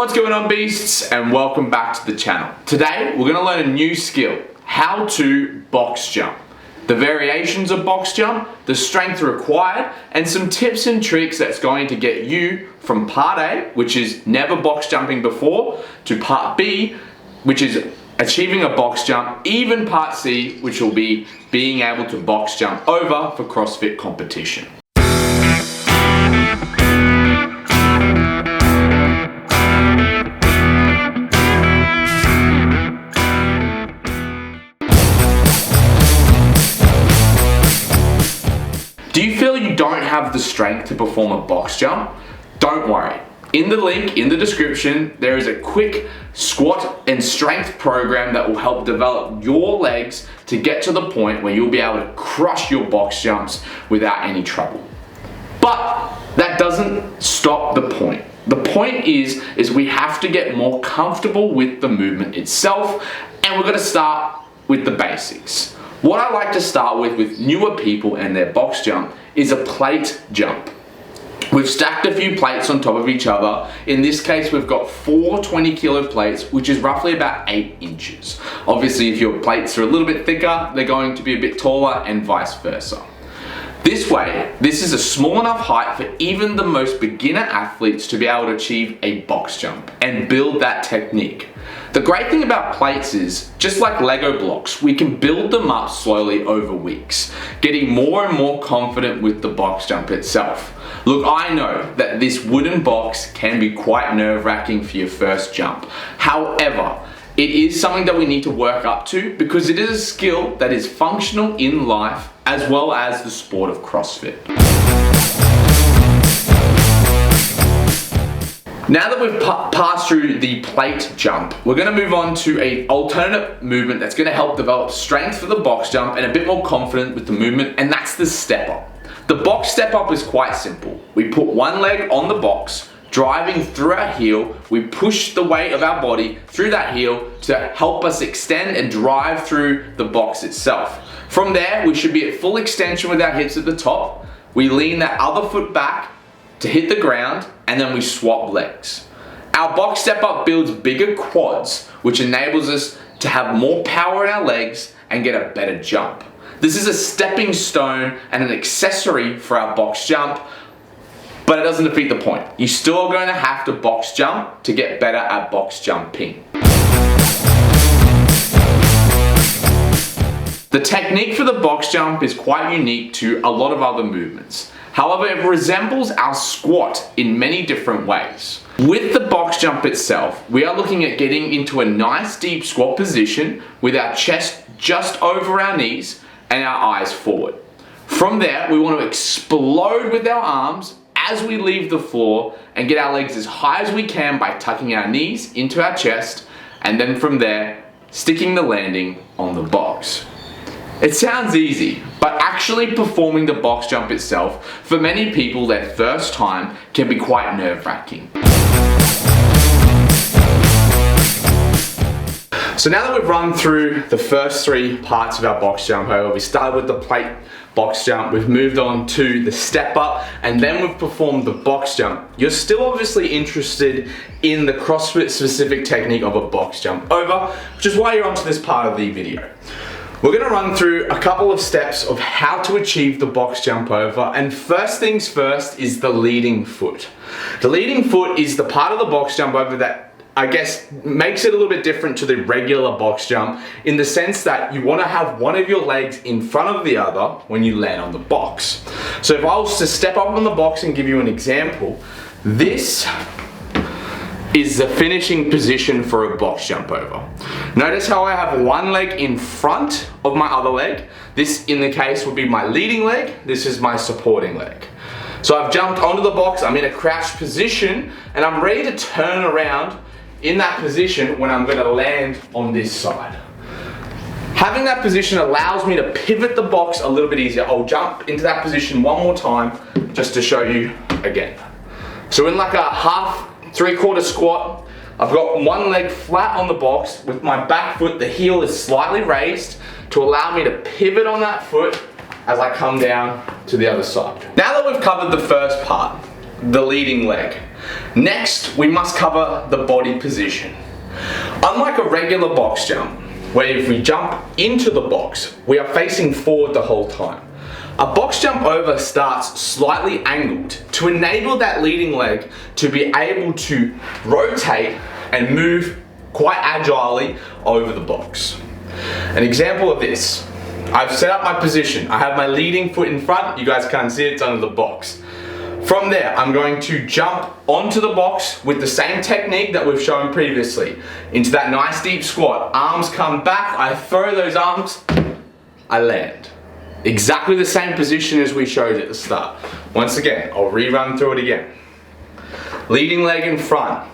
What's going on, beasts, and welcome back to the channel. Today we're going to learn a new skill, how to box jump. The variations of box jump, the strength required, and some tips and tricks that's going to get you from part A, which is never box jumping before, to part B, which is achieving a box jump, even part C, which will be being able to box jump over for CrossFit competition. Do you feel you don't have the strength to perform a box jump? Don't worry. In the link in the description, there is a quick squat and strength program that will help develop your legs to get to the point where you'll be able to crush your box jumps without any trouble. But that doesn't stop the point. The point is we have to get more comfortable with the movement itself, and we're going to start with the basics. What I like to start with newer people and their box jump is a plate jump. We've stacked a few plates on top of each other. In this case, we've got 4 20-kilo plates, which is roughly about 8 inches. Obviously, if your plates are a little bit thicker, they're going to be a bit taller, and vice versa. This way, this is a small enough height for even the most beginner athletes to be able to achieve a box jump and build that technique. The great thing about plates is, just like Lego blocks, we can build them up slowly over weeks, getting more and more confident with the box jump itself. Look, I know that this wooden box can be quite nerve-wracking for your first jump. However, it is something that we need to work up to because it is a skill that is functional in life as well as the sport of CrossFit. Now that we've passed through the plate jump, we're going to move on to an alternate movement that's going to help develop strength for the box jump and a bit more confidence with the movement, and that's the step up. The box step up is quite simple. We put one leg on the box, driving through our heel. We push the weight of our body through that heel to help us extend and drive through the box itself. From there, we should be at full extension with our hips at the top. We lean that other foot back to hit the ground, and then we swap legs. Our box step up builds bigger quads, which enables us to have more power in our legs and get a better jump. This is a stepping stone and an accessory for our box jump, but it doesn't defeat the point. You still are going to have to box jump to get better at box jumping. The technique for the box jump is quite unique to a lot of other movements. However, it resembles our squat in many different ways. With the box jump itself, we are looking at getting into a nice deep squat position with our chest just over our knees and our eyes forward. From there, we want to explode with our arms as we leave the floor and get our legs as high as we can by tucking our knees into our chest, and then from there, sticking the landing on the box. It sounds easy, but actually performing the box jump itself, for many people, their first time can be quite nerve-wracking. So now that we've run through the first 3 parts of our box jump, we started with the plate box jump, we've moved on to the step up, and then we've performed the box jump. You're still obviously interested in the CrossFit specific technique of a box jump over, which is why you're onto this part of the video. We're going to run through a couple of steps of how to achieve the box jump over, and first things first is the leading foot. The leading foot is the part of the box jump over that I guess makes it a little bit different to the regular box jump, in the sense that you want to have one of your legs in front of the other when you land on the box. So if I was to step up on the box and give you an example, this is the finishing position for a box jump over. Notice how I have one leg in front of my other leg. This, in the case, would be my leading leg. This is my supporting leg. So I've jumped onto the box, I'm in a crouched position, and I'm ready to turn around in that position when I'm going to land on this side. Having that position allows me to pivot the box a little bit easier. I'll jump into that position one more time just to show you again. So in like a half, 3/4 squat, I've got one leg flat on the box with my back foot, the heel is slightly raised to allow me to pivot on that foot as I come down to the other side. Now that we've covered the first part, the leading leg, Next, we must cover the body position. Unlike a regular box jump, where if we jump into the box, we are facing forward the whole time. A box jump over starts slightly angled to enable that leading leg to be able to rotate and move quite agilely over the box. An example of this, I've set up my position. I have my leading foot in front. You guys can't see it, it's under the box. From there, I'm going to jump onto the box with the same technique that we've shown previously. Into that nice deep squat. Arms come back, I throw those arms, I land. Exactly the same position as we showed at the start. Once again, I'll rerun through it again. Leading leg in front.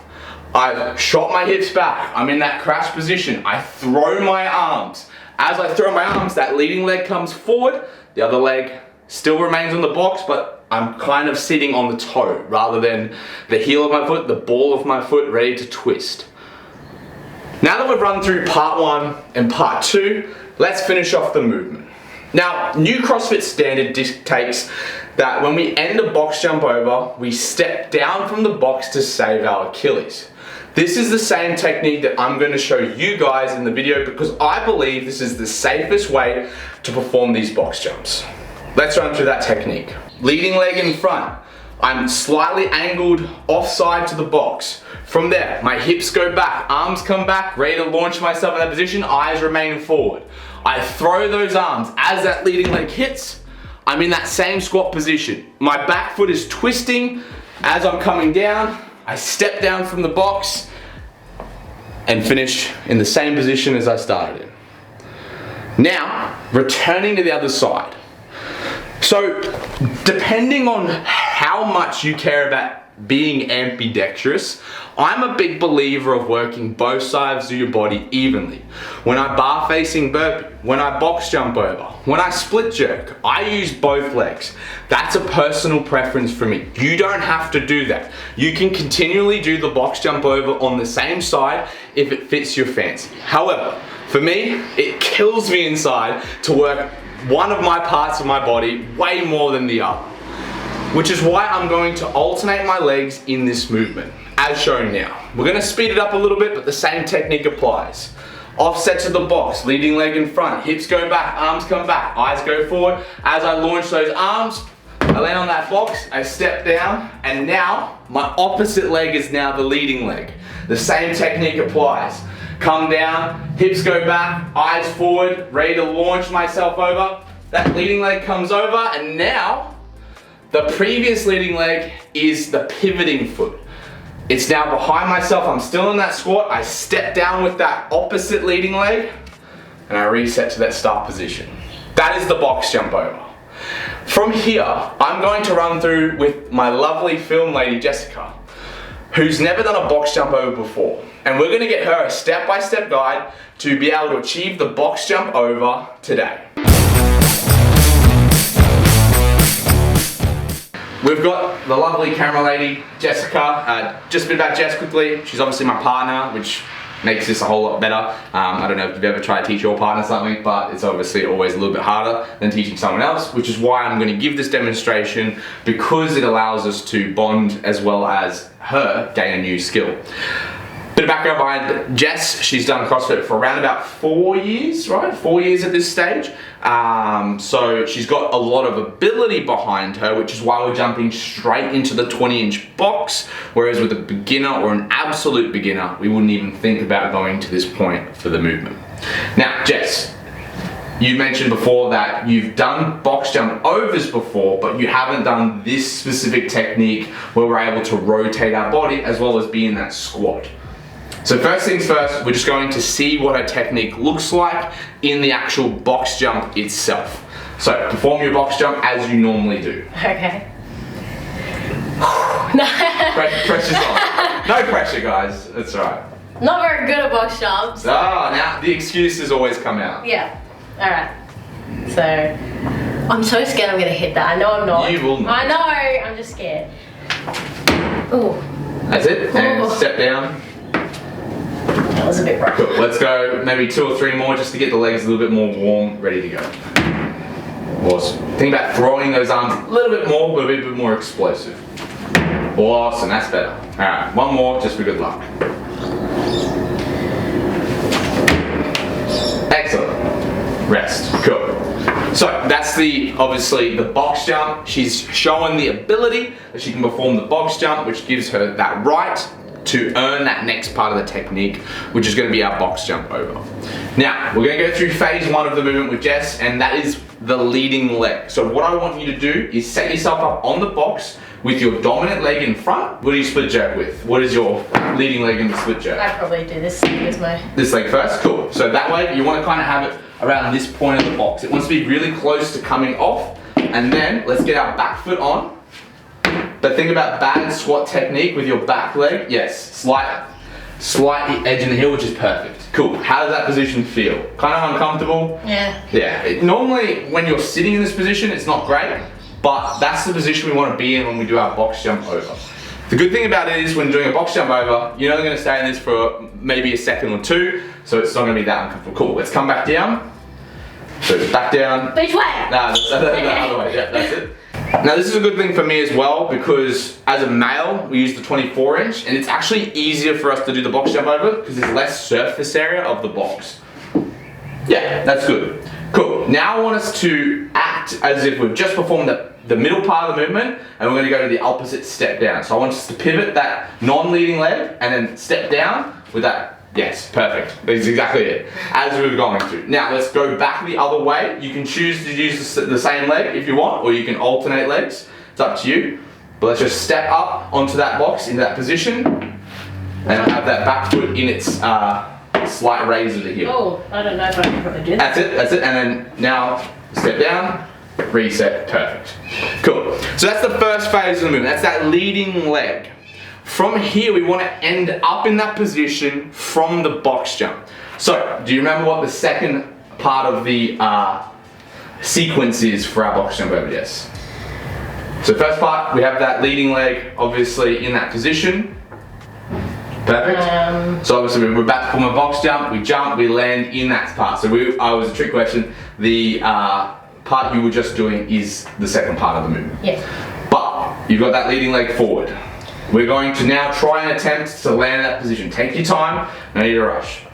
I've shot my hips back. I'm in that crash position. I throw my arms. As I throw my arms, that leading leg comes forward. The other leg still remains on the box, but I'm kind of sitting on the toe rather than the heel of my foot, the ball of my foot ready to twist. Now that we've run through part 1 and part 2, let's finish off the movement. Now, new CrossFit standard dictates that when we end a box jump over, we step down from the box to save our Achilles. This is the same technique that I'm going to show you guys in the video because I believe this is the safest way to perform these box jumps. Let's run through that technique. Leading leg in front. I'm slightly angled offside to the box. From there, my hips go back, arms come back, ready to launch myself in that position, eyes remain forward. I throw those arms. As that leading leg hits, I'm in that same squat position. My back foot is twisting. As I'm coming down, I step down from the box and finish in the same position as I started in. Now, returning to the other side. So, depending on how much you care about being ambidextrous, I'm a big believer of working both sides of your body evenly. When I bar facing burpee, when I box jump over, when I split jerk, I use both legs. That's a personal preference for me. You don't have to do that. You can continually do the box jump over on the same side if it fits your fancy. However, for me, it kills me inside to work one of my parts of my body way more than the other. Which is why I'm going to alternate my legs in this movement, as shown now. We're going to speed it up a little bit, but the same technique applies. Offset to the box, leading leg in front, hips go back, arms come back, eyes go forward. As I launch those arms, I land on that box, I step down, and now my opposite leg is now the leading leg. The same technique applies. Come down, hips go back, eyes forward, ready to launch myself over. That leading leg comes over, and now the previous leading leg is the pivoting foot. It's now behind myself, I'm still in that squat, I step down with that opposite leading leg, and I reset to that start position. That is the box jump over. From here, I'm going to run through with my lovely film lady, Jessica, who's never done a box jump over before. And we're gonna get her a step-by-step guide to be able to achieve the box jump over today. We've got the lovely camera lady, Jessica. Just a bit about Jess quickly. She's obviously my partner, which makes this a whole lot better. I don't know if you've ever tried to teach your partner something, but it's obviously always a little bit harder than teaching someone else, which is why I'm going to give this demonstration, because it allows us to bond as well as her gain a new skill. Bit of background behind Jess. She's done CrossFit for around about 4 years, right? 4 years at this stage. So she's got a lot of ability behind her, which is why we're jumping straight into the 20-inch box. Whereas with a beginner or an absolute beginner, we wouldn't even think about going to this point for the movement. Now, Jess, you mentioned before that you've done box jump overs before, but you haven't done this specific technique where we're able to rotate our body as well as be in that squat. So first things first, we're just going to see what her technique looks like in the actual box jump itself. So perform your box jump as you normally do. Okay. Pressure's on. No pressure, guys. It's alright. Not very good at box jumps. So. Oh, now the excuses always come out. Yeah. Alright. So, I'm so scared I'm going to hit that. I know I'm not. You will not. I know. I'm just scared. Ooh. That's it. And step down. That was a bit rough. Cool. Let's go maybe 2 or 3 more just to get the legs a little bit more warm, ready to go. Awesome. Think about throwing those arms a little bit more, but a bit more explosive. Awesome, that's better. All right, one more just for good luck. Excellent. Rest. Cool. So that's obviously the box jump. She's showing the ability that she can perform the box jump, which gives her that right to earn that next part of the technique, which is going to be our box jump over. Now, we're going to go through phase 1 of the movement with Jess, and that is the leading leg. So what I want you to do is set yourself up on the box with your dominant leg in front. What do you split jerk with? What is your leading leg in the split jerk? I probably do this with my... This leg first? Cool. So that way, you want to kind of have it around this point of the box. It wants to be really close to coming off, and then let's get our back foot on. But think about bad squat technique with your back leg. Yes, slight edge in the heel, which is perfect. Cool. How does that position feel? Kind of uncomfortable? Yeah. Yeah. Normally, when you're sitting in this position, it's not great, but that's the position we want to be in when we do our box jump over. The good thing about it is when doing a box jump over, you're only going to stay in this for maybe a second or two, so it's not going to be that uncomfortable. Cool. Let's come back down. So back down. Which way? Nah, the other way. Yeah, that's it. Now this is a good thing for me as well, because as a male we use the 24-inch, and it's actually easier for us to do the box jump over because there's less surface area of the box. Yeah, that's good. Cool. Now I want us to act as if we've just performed the middle part of the movement, and we're going to go to the opposite step down. So I want us to pivot that non-leading leg and then step down with that. Yes, perfect. That's exactly it. As we were going through. Now let's go back the other way. You can choose to use the same leg if you want, or you can alternate legs. It's up to you. But let's just step up onto that box, into that position, and have that back foot in its slight raise of the heel. Oh, I don't know if I can probably do that. That's it. And then now step down, reset, perfect. Cool. So that's the first phase of the movement. That's that leading leg. From here, we want to end up in that position from the box jump. So, do you remember what the second part of the sequence is for our box jump over? Yes. So first part, we have that leading leg, obviously in that position. Perfect. So obviously we're back from a box jump, we land in that part. So was a trick question. The part you were just doing is the second part of the movement. Yes. But you've got that leading leg forward. We're going to now try and attempt to land in that position. Take your time, no need to rush.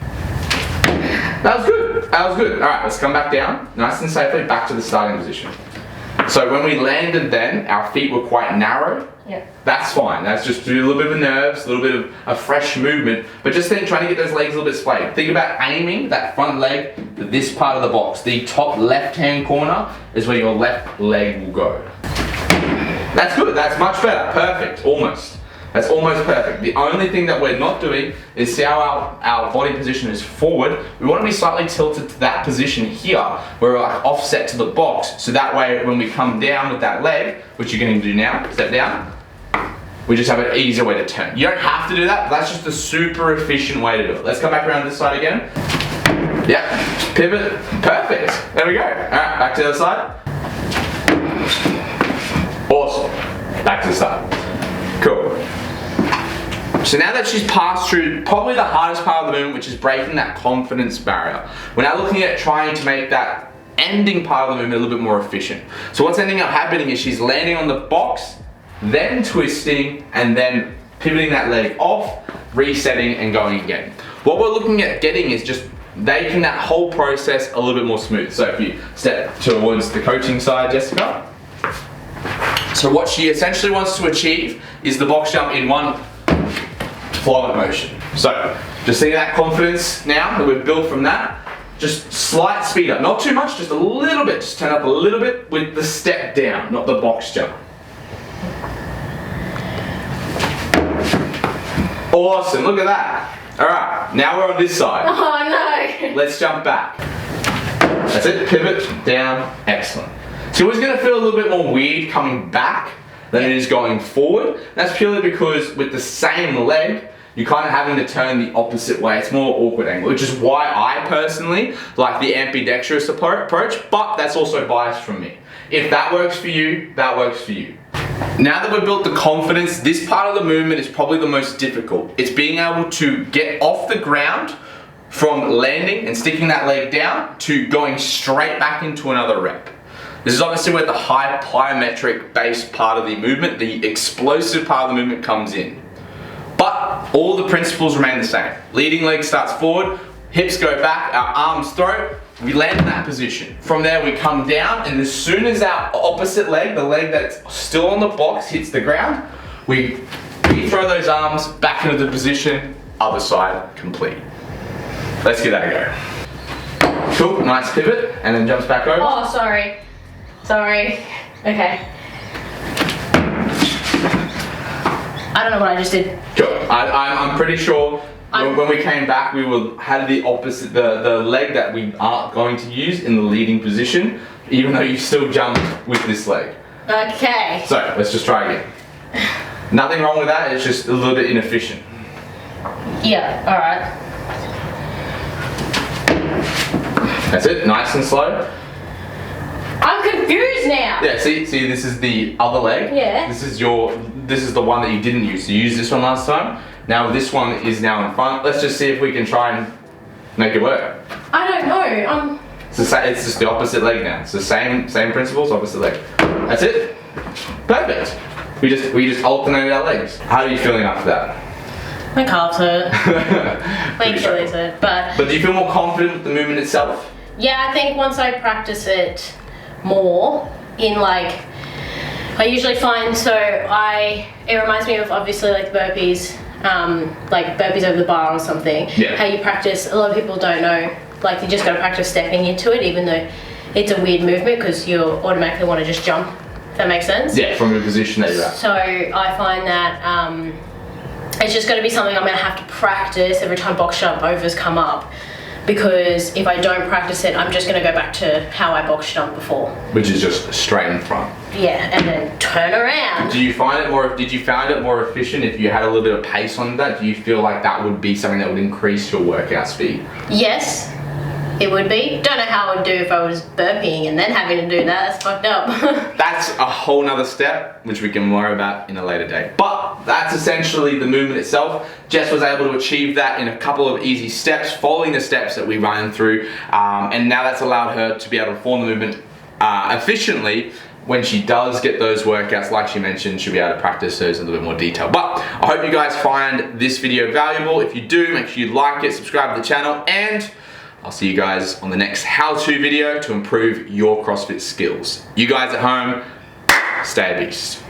That was good, that was good. All right, let's come back down, nice and safely, back to the starting position. So when we landed then, our feet were quite narrow. Yeah. That's fine, that's just a little bit of nerves, a little bit of a fresh movement, but just then trying to get those legs a little bit splayed. Think about aiming that front leg to this part of the box. The top left-hand corner is where your left leg will go. That's good, that's much better, perfect, almost. That's almost perfect. The only thing that we're not doing is see how our body position is forward. We want to be slightly tilted to that position here, where we're like offset to the box, so that way when we come down with that leg, which you're going to do now, step down, we just have an easier way to turn. You don't have to do that, but that's just a super efficient way to do it. Let's come back around this side again. Yeah, pivot, perfect. There we go. All right, back to the other side. Awesome. Back to the side. Cool. So now that she's passed through probably the hardest part of the movement, which is breaking that confidence barrier, we're now looking at trying to make that ending part of the movement a little bit more efficient. So what's ending up happening is she's landing on the box, then twisting, and then pivoting that leg off, resetting, and going again. What we're looking at getting is just making that whole process a little bit more smooth. So if you step towards the coaching side, Jessica. So what she essentially wants to achieve is the box jump in one flow motion. So just seeing that confidence now that we've built from that, just slight speed up, not too much, just a little bit, just turn up a little bit with the step down, not the box jump. Awesome, look at that. All right, now we're on this side. Oh no. Let's jump back. That's it, pivot, down, excellent. So it's going to feel a little bit more weird coming back than it is going forward. That's purely because with the same leg, you're kind of having to turn the opposite way. It's more awkward angle, which is why I personally like the ambidextrous approach, but that's also biased from me. If that works for you, that works for you. Now that we've built the confidence, this part of the movement is probably the most difficult. It's being able to get off the ground from landing and sticking that leg down to going straight back into another rep. This is obviously where the high plyometric based part of the movement, the explosive part of the movement comes in. But all the principles remain the same. Leading leg starts forward, hips go back, our arms throw, we land in that position. From there we come down, and as soon as our opposite leg, the leg that's still on the box, hits the ground, we throw those arms back into the position, other side, complete. Let's give that a go. Cool, nice pivot, and then jumps back over. Oh, sorry. Okay. I don't know what I just did. Sure. I'm pretty sure when we came back, we had the opposite, the leg that we aren't going to use in the leading position, even though you still jumped with this leg. Okay. So let's just try again. Nothing wrong with that. It's just a little bit inefficient. Yeah. All right. That's it. Nice and slow. I'm confused now. Yeah. See. This is the other leg. Yeah. This is the one that you didn't use. You used this one last time. Now this one is now in front. Let's just see if we can try and make it work. I don't know. It's just the opposite leg now. It's the same principles, opposite leg. That's it. Perfect. We just alternated our legs. How are you feeling after that? My calves hurt. My Achilles hurt. But do you feel more confident with the movement itself? yeah, I think once I practice it more in I usually find it reminds me of obviously like burpees, like burpees over the bar or something. Yeah. How you practice, a lot of people don't know, like you just got to practice stepping into it, even though it's a weird movement because you automatically want to just jump. If that makes sense? Yeah, from the position that you're at. So I find that it's just going to be something I'm going to have to practice every time box jump overs come up, because if I don't practice it, I'm just going to go back to how I box jumped before. Which is just straight in front. Yeah, and then turn around. Did you find it more efficient if you had a little bit of pace on that? Do you feel like that would be something that would increase your workout speed? Yes, it would be. Don't know how I would do if I was burping and then having to do that. That's fucked up. That's a whole nother step, which we can worry about in a later day. But that's essentially the movement itself. Jess was able to achieve that in a couple of easy steps, following the steps that we ran through. And now that's allowed her to be able to perform the movement efficiently. When she does get those workouts, like she mentioned, she'll be able to practice those in a little bit more detail. But I hope you guys find this video valuable. If you do, make sure you like it, subscribe to the channel, and I'll see you guys on the next how-to video to improve your CrossFit skills. You guys at home, stay a beast.